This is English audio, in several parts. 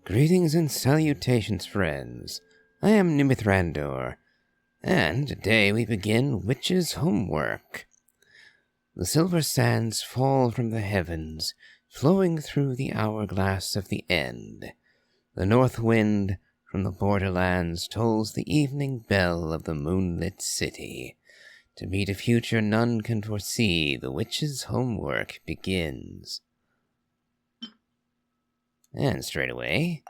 Greetings and salutations, friends. I am Numythrandor, and today we begin Witch's Homework. The silver sands fall from the heavens, flowing through the hourglass of the end. The north wind from the borderlands tolls the evening bell of the moonlit city. To meet a future none can foresee, the witch's homework begins. And straight away,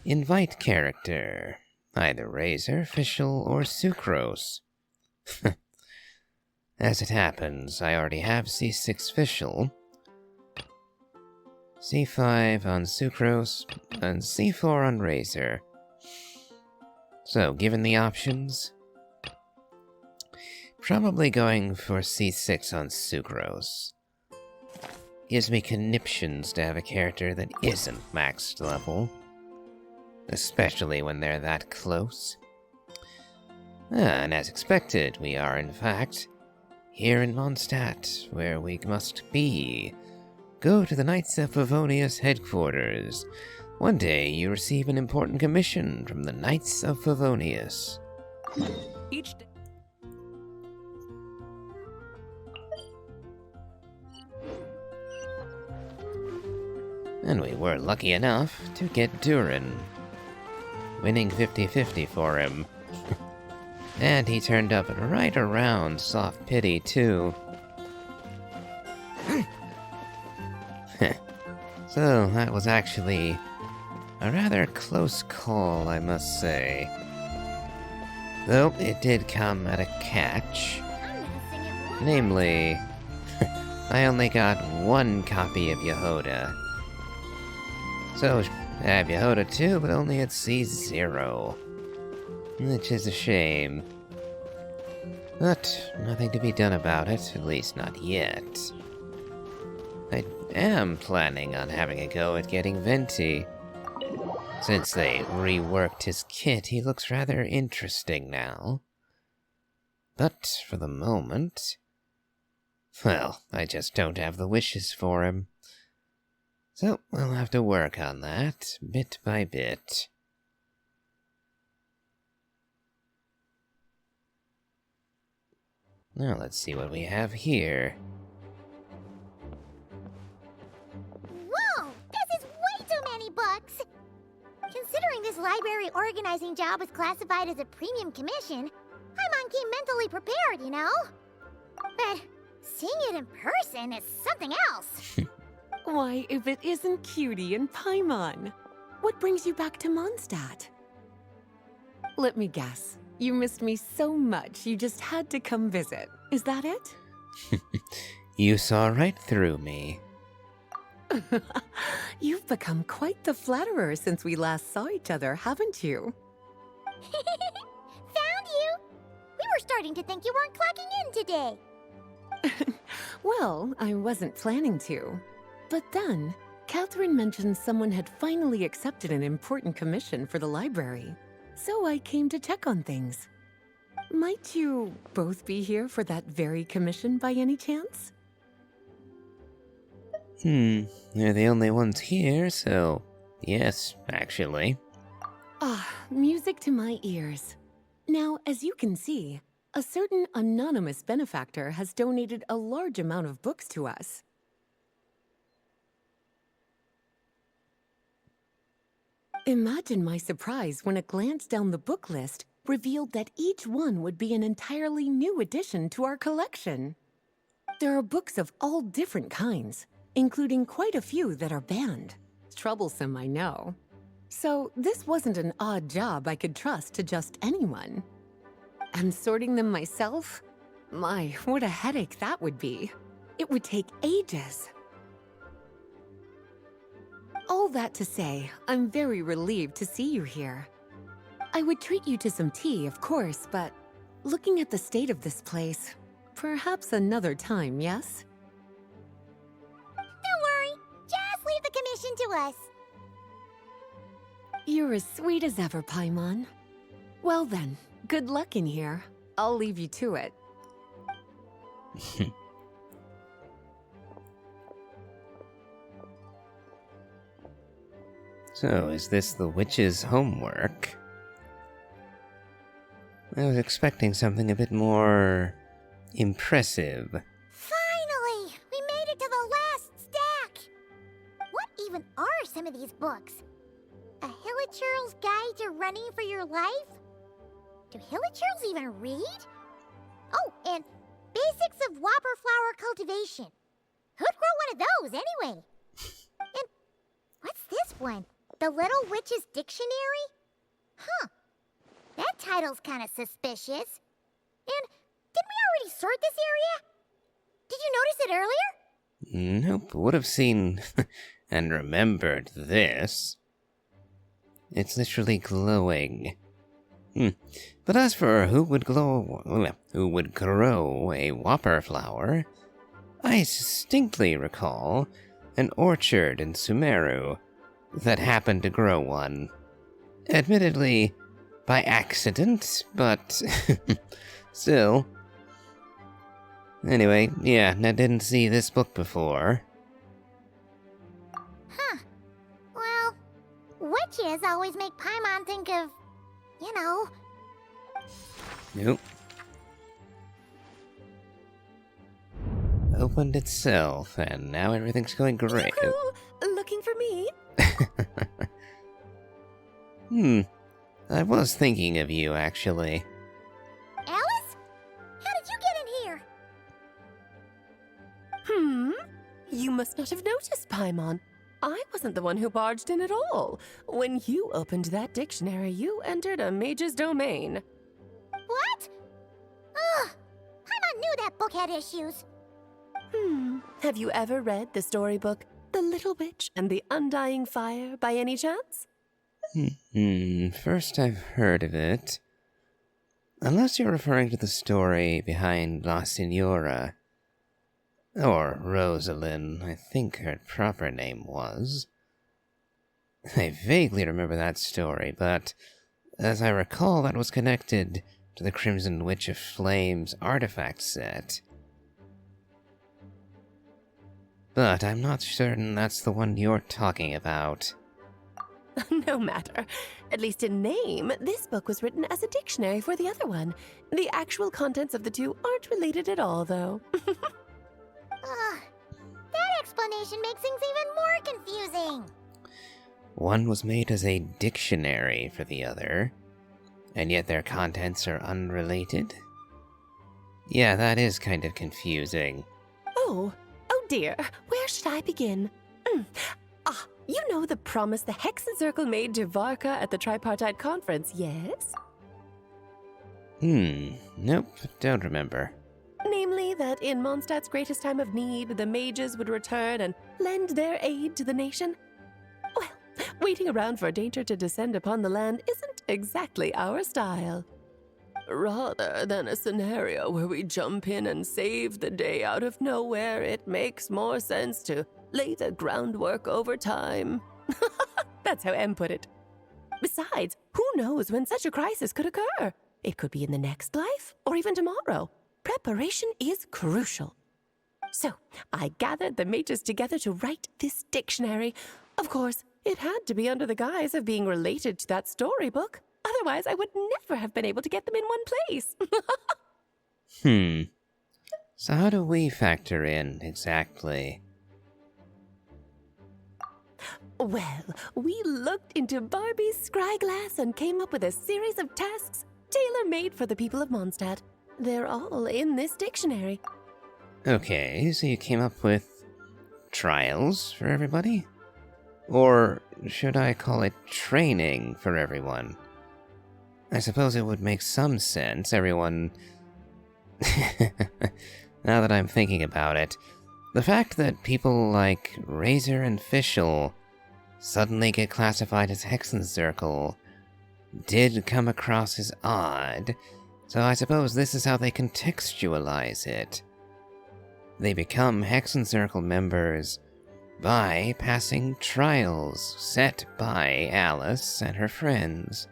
invite character, either Razor, Fischl, or Sucrose. As it happens, I already have C6 Fischl, C5 on Sucrose, and C4 on Razor. So, given the options, probably going for C6 on Sucrose. Gives me conniptions to have a character that isn't maxed level, especially when they're that close. And as expected, we are in fact here in Mondstadt, where we must be. Go to the Knights of Favonius headquarters. One day you receive an important commission from the Knights of Favonius. Each day. And we were lucky enough to get Durin, winning 50-50 for him. And he turned up at right around soft pity, too. So, that was actually a rather close call, I must say. Though it did come at a catch. Namely, I only got one copy of Yehoda. So, I have Yehoda too, but only at C0. Which is a shame. But nothing to be done about it, at least not yet. I am planning on having a go at getting Venti. Since they reworked his kit, he looks rather interesting now. But for the moment, well, I just don't have the wishes for him. So, I'll have to work on that, bit by bit. Now let's see what we have here. Whoa! This is way too many books! Considering this library organizing job was classified as a premium commission, I'm on key mentally prepared, you know? But seeing it in person is something else. Why, if it isn't Cutie and Paimon? What brings you back to Mondstadt? Let me guess. You missed me so much you just had to come visit. Is that it? You saw right through me. You've become quite the flatterer since we last saw each other, haven't you? Found you! We were starting to think you weren't clocking in today. Well, I wasn't planning to. But then, Catherine mentioned someone had finally accepted an important commission for the library. So I came to check on things. Might you both be here for that very commission by any chance? They're the only ones here, so yes, actually. Ah, music to my ears. Now, as you can see, a certain anonymous benefactor has donated a large amount of books to us. Imagine my surprise when a glance down the book list revealed that each one would be an entirely new addition to our collection. There are books of all different kinds, including quite a few that are banned. Troublesome, I know. So this wasn't an odd job I could trust to just anyone. And sorting them myself? My, what a headache that would be. It would take ages. All that to say, I'm very relieved to see you here. I would treat you to some tea, of course, but looking at the state of this place, perhaps another time, yes? Don't worry, just leave the commission to us. You're as sweet as ever, Paimon. Well then, good luck in here. I'll leave you to it. So, is this the witch's homework? I was expecting something a bit more impressive. Finally! We made it to the last stack! What even are some of these books? A Hilichurl's Guide to Running for Your Life? Do Hilichurls even read? Oh, and Basics of Whopper Flower Cultivation. Who'd grow one of those, anyway? And what's this one? The Little Witch's Dictionary? Huh. That title's kind of suspicious. And didn't we already sort this area? Did you notice it earlier? Nope, would have seen and remembered this. It's literally glowing. But as for who would grow a whopper flower, I distinctly recall an orchard in Sumeru that happened to grow one. Admittedly, by accident, but still. Anyway, yeah, I didn't see this book before. Huh. Well, witches always make Paimon think of, you know. Nope. Opened itself, and now everything's going great. Looking for me? I was thinking of you, actually. Alice? How did you get in here? You must not have noticed, Paimon. I wasn't the one who barged in at all. When you opened that dictionary, you entered a mage's domain. What? Ugh. Paimon knew that book had issues. Have you ever read the storybook, The Little Witch and the Undying Fire, by any chance? First I've heard of it. Unless you're referring to the story behind La Signora. Or Rosalind, I think her proper name was. I vaguely remember that story, but as I recall, that was connected to the Crimson Witch of Flames artifact set. But I'm not certain that's the one you're talking about. No matter. At least in name, this book was written as a dictionary for the other one. The actual contents of the two aren't related at all, though. That explanation makes things even more confusing. One was made as a dictionary for the other, and yet their contents are unrelated? Yeah, that is kind of confusing. Oh dear. Where should I begin? You know the promise the Hexen Circle made to Varka at the Tripartite Conference, yes? Nope, don't remember. Namely, that in Mondstadt's greatest time of need, the mages would return and lend their aid to the nation? Well, waiting around for danger to descend upon the land isn't exactly our style. Rather than a scenario where we jump in and save the day out of nowhere, it makes more sense to lay the groundwork over time. That's how M put it. Besides, who knows when such a crisis could occur? It could be in the next life, or even tomorrow. Preparation is crucial. So, I gathered the mages together to write this dictionary. Of course, it had to be under the guise of being related to that storybook. Otherwise, I would never have been able to get them in one place. So how do we factor in, exactly? Well, we looked into Barbie's scryglass and came up with a series of tasks tailor-made for the people of Mondstadt. They're all in this dictionary. Okay, so you came up with trials for everybody? Or should I call it training for everyone? I suppose it would make some sense, everyone... Now that I'm thinking about it, the fact that people like Razor and Fischl suddenly get classified as Hexen Circle did come across as odd, so I suppose this is how they contextualize it. They become Hexen Circle members by passing trials set by Alice and her friends.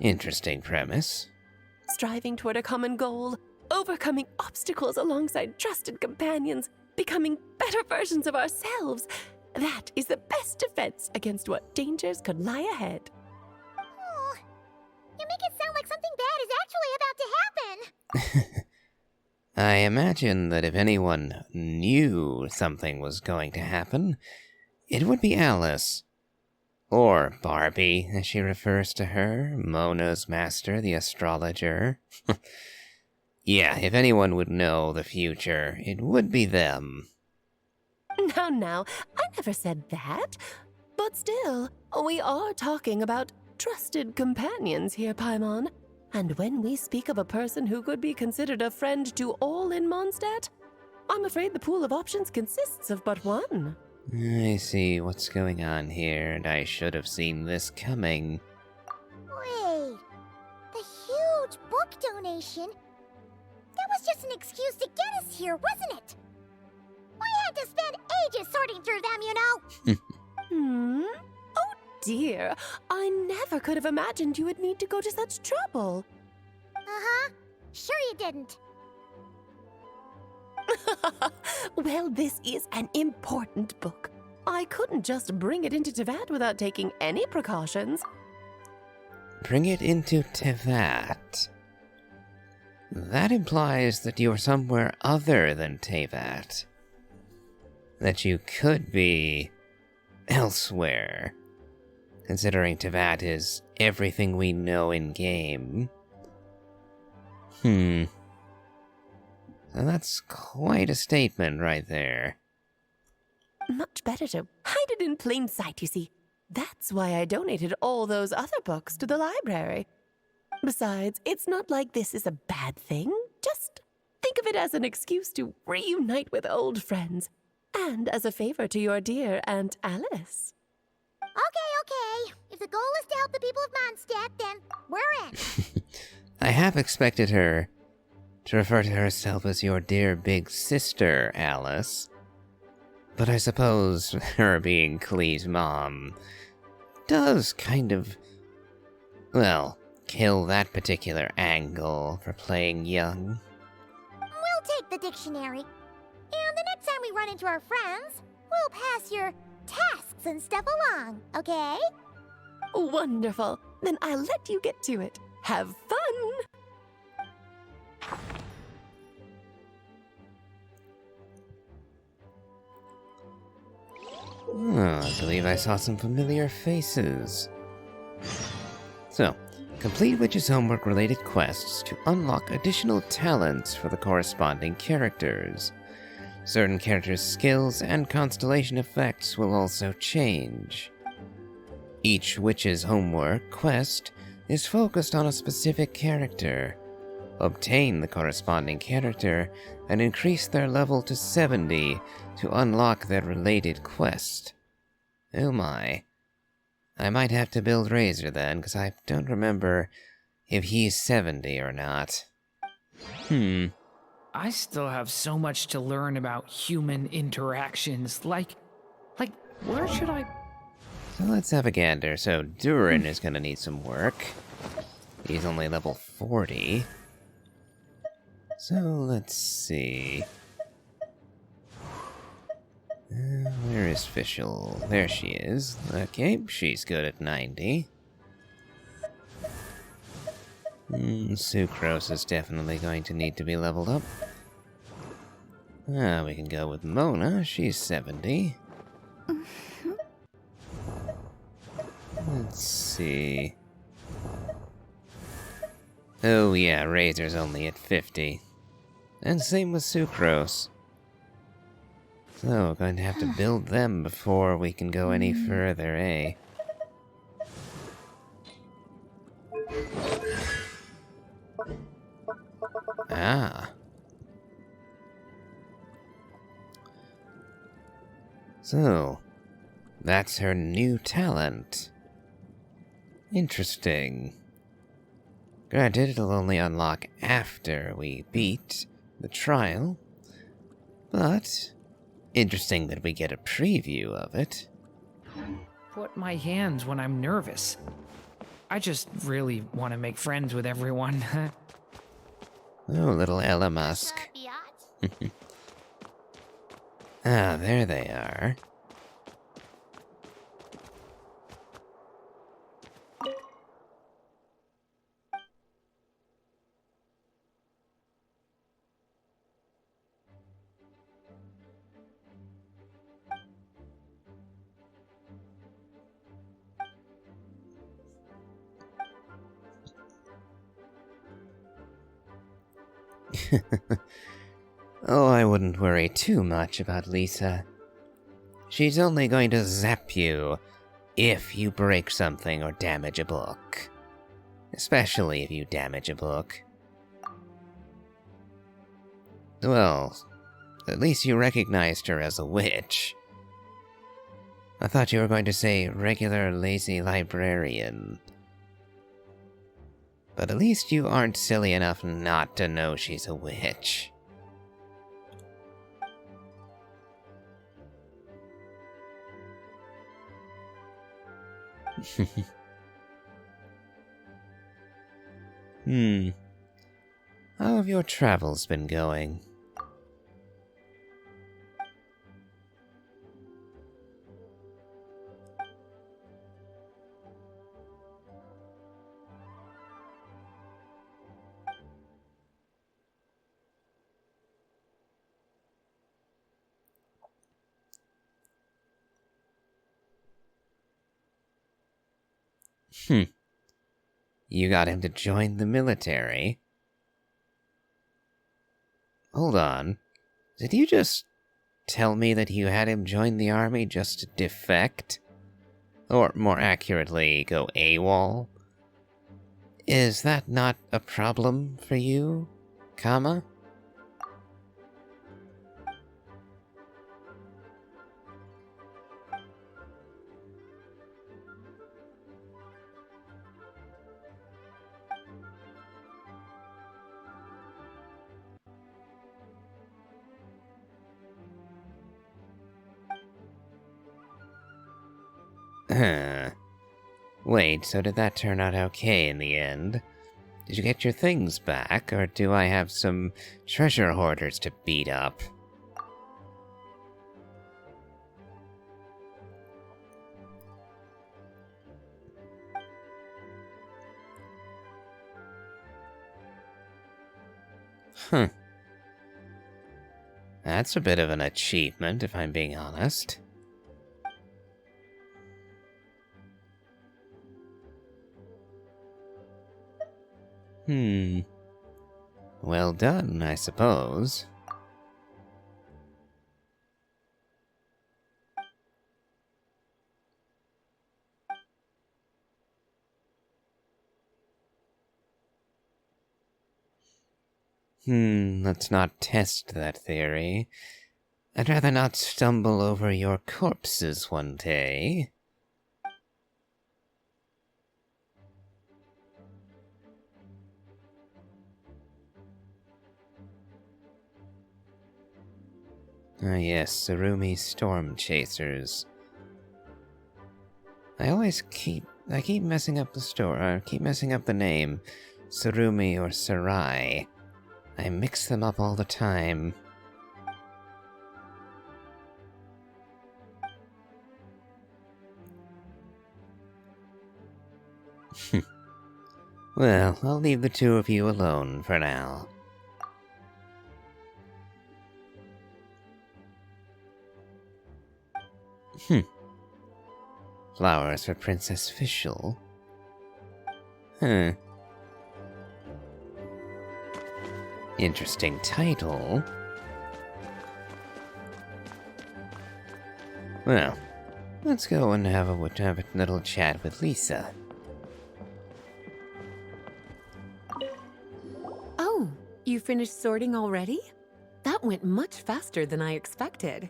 Interesting premise. Striving toward a common goal, overcoming obstacles alongside trusted companions, becoming better versions of ourselves. That is the best defense against what dangers could lie ahead. Oh, you make it sound like something bad is actually about to happen. I imagine that if anyone knew something was going to happen, it would be Alice. Or Barbie, as she refers to her, Mona's master, the astrologer. Yeah, if anyone would know the future, it would be them. Now, I never said that. But still, we are talking about trusted companions here, Paimon. And when we speak of a person who could be considered a friend to all in Mondstadt, I'm afraid the pool of options consists of but one. I see what's going on here, and I should have seen this coming. Wait, the huge book donation? That was just an excuse to get us here, wasn't it? We had to spend ages sorting through them, you know? Oh dear, I never could have imagined you would need to go to such trouble. Uh-huh. Sure you didn't. Well, this is an important book. I couldn't just bring it into Tevat without taking any precautions. Bring it into Tevat. That implies that you're somewhere other than Tevat. That you could be elsewhere, considering Tevat is everything we know in-game. So that's quite a statement right there. Much better to hide it in plain sight, you see. That's why I donated all those other books to the library. Besides, it's not like this is a bad thing. Just think of it as an excuse to reunite with old friends. And as a favor to your dear Aunt Alice. Okay. If the goal is to help the people of Mondstadt, then we're in. I have expected her to refer to herself as your dear big sister, Alice. But I suppose her being Klee's mom does kind of, well, kill that particular angle for playing young. We'll take the dictionary. And the next time we run into our friends, we'll pass your tasks and stuff along, okay? Wonderful. Then I'll let you get to it. Have fun! Oh, I believe I saw some familiar faces. So, complete Witch's Homework-related quests to unlock additional talents for the corresponding characters. Certain characters' skills and constellation effects will also change. Each Witch's Homework quest is focused on a specific character. Obtain the corresponding character and increase their level to 70 to unlock their related quest. Oh my. I might have to build Razor then, because I don't remember if he's 70 or not. I still have so much to learn about human interactions. Like, where should I... So let's have a gander. So Durin is going to need some work. He's only level 40. So let's see. Where is Fischl? There she is. Okay, she's good at 90. Sucrose is definitely going to need to be leveled up. We can go with Mona. She's 70. Let's see. Oh yeah, Razor's only at 50. And same with Sucrose. So, we're going to have to build them before we can go any further, eh? Ah. So, that's her new talent. Interesting. Granted, it'll only unlock after we beat the trial, but interesting that we get a preview of it. Put my hands when I'm nervous. I just really want to make friends with everyone. Oh, little Ella Musk. Ah, there they are. Oh, I wouldn't worry too much about Lisa. She's only going to zap you if you break something or damage a book. Especially if you damage a book. Well, at least you recognized her as a witch. I thought you were going to say regular lazy librarian. But at least you aren't silly enough not to know she's a witch. How have your travels been going? You got him to join the military? Hold on. Did you just tell me that you had him join the army just to defect? Or more accurately, go AWOL? Is that not a problem for you, Kama? Wait, so did that turn out okay in the end? Did you get your things back, or do I have some treasure hoarders to beat up? That's a bit of an achievement, if I'm being honest. Well done, I suppose. Let's not test that theory. I'd rather not stumble over your corpses one day. Ah yes, Sarumi Storm Chasers. I keep messing up the name. Sarumi or Sarai. I mix them up all the time. Well, I'll leave the two of you alone for now. Flowers for Princess Fischl? Interesting title. Well, let's go and have a little chat with Lisa. Oh, you finished sorting already? That went much faster than I expected.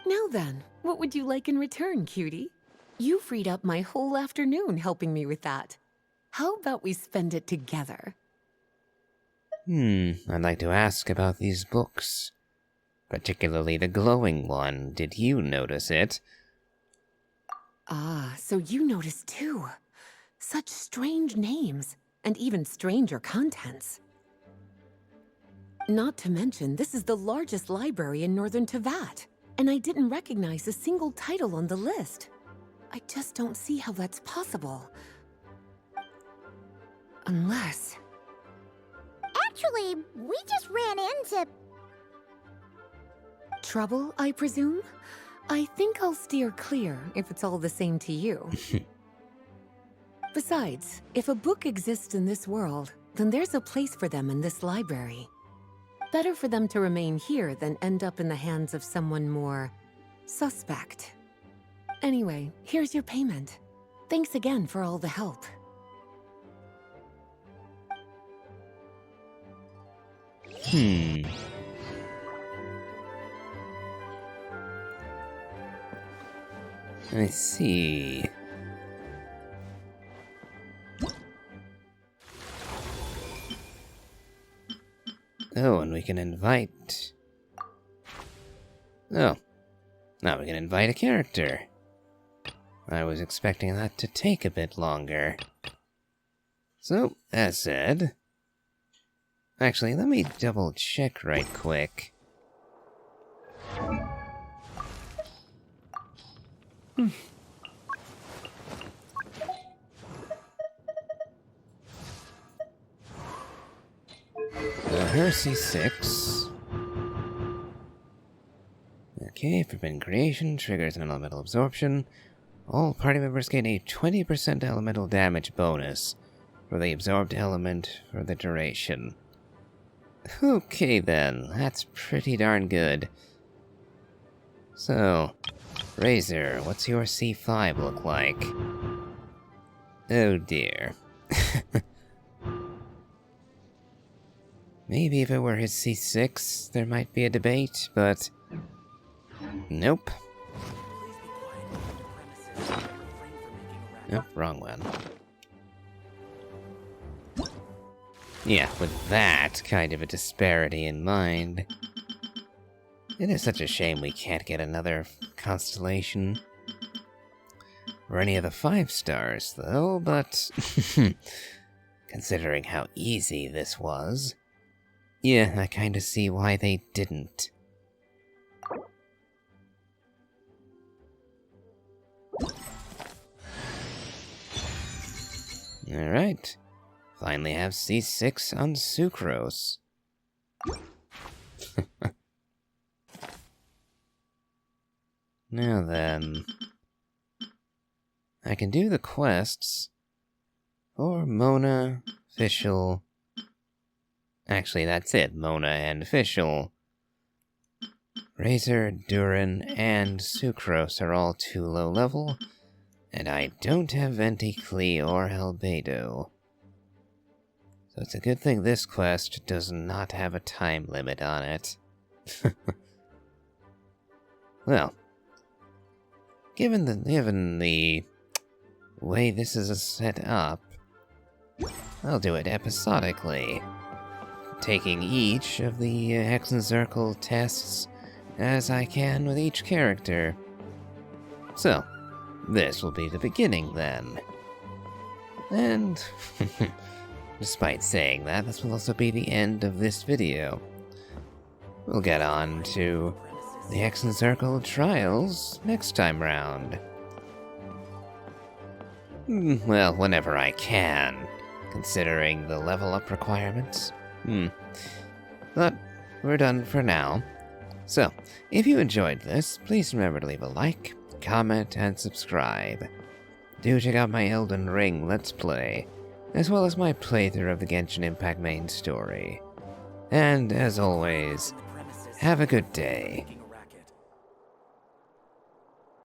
Now then, what would you like in return, cutie? You freed up my whole afternoon helping me with that. How about we spend it together? I'd like to ask about these books. Particularly the glowing one. Did you notice it? Ah, so you noticed too. Such strange names, and even stranger contents. Not to mention, this is the largest library in Northern Tevat, and I didn't recognize a single title on the list. I just don't see how that's possible. Unless... Actually, we just ran into... Trouble, I presume? I think I'll steer clear if it's all the same to you. Besides, if a book exists in this world, then there's a place for them in this library. Better for them to remain here than end up in the hands of someone more suspect. Anyway, here's your payment. Thanks again for all the help. I see. Oh, and we can invite... Oh. Now we can invite a character. I was expecting that to take a bit longer. So, as said... Actually, let me double check right quick. Hersey 6. Okay, Forbidden Creation triggers an elemental absorption. All party members gain a 20% elemental damage bonus for the absorbed element for the duration. Okay then, that's pretty darn good. So, Razor, what's your C5 look like? Oh dear. Maybe if it were his C6, there might be a debate, but... Nope. Nope, wrong one. Yeah, with that kind of a disparity in mind... It is such a shame we can't get another constellation. Or any of the 5 stars, though, but... Considering how easy this was... Yeah, I kinda see why they didn't. Alright. Finally have C6 on Sucrose. Now then... I can do the quests for Mona, Fischl... Actually, that's it. Mona and Fischl. Razor, Durin, and Sucrose are all too low level, and I don't have Venticlee or Albedo. So it's a good thing this quest does not have a time limit on it. Well, given the way this is set up, I'll do it episodically, taking each of the Hex and Circle tests as I can with each character. So, this will be the beginning then. And, despite saying that, this will also be the end of this video. We'll get on to the Hex and Circle trials next time round. Well, whenever I can, considering the level up requirements. But we're done for now. So, if you enjoyed this, please remember to leave a like, comment, and subscribe. Do check out my Elden Ring Let's Play, as well as my playthrough of the Genshin Impact main story. And, as always, have a good day.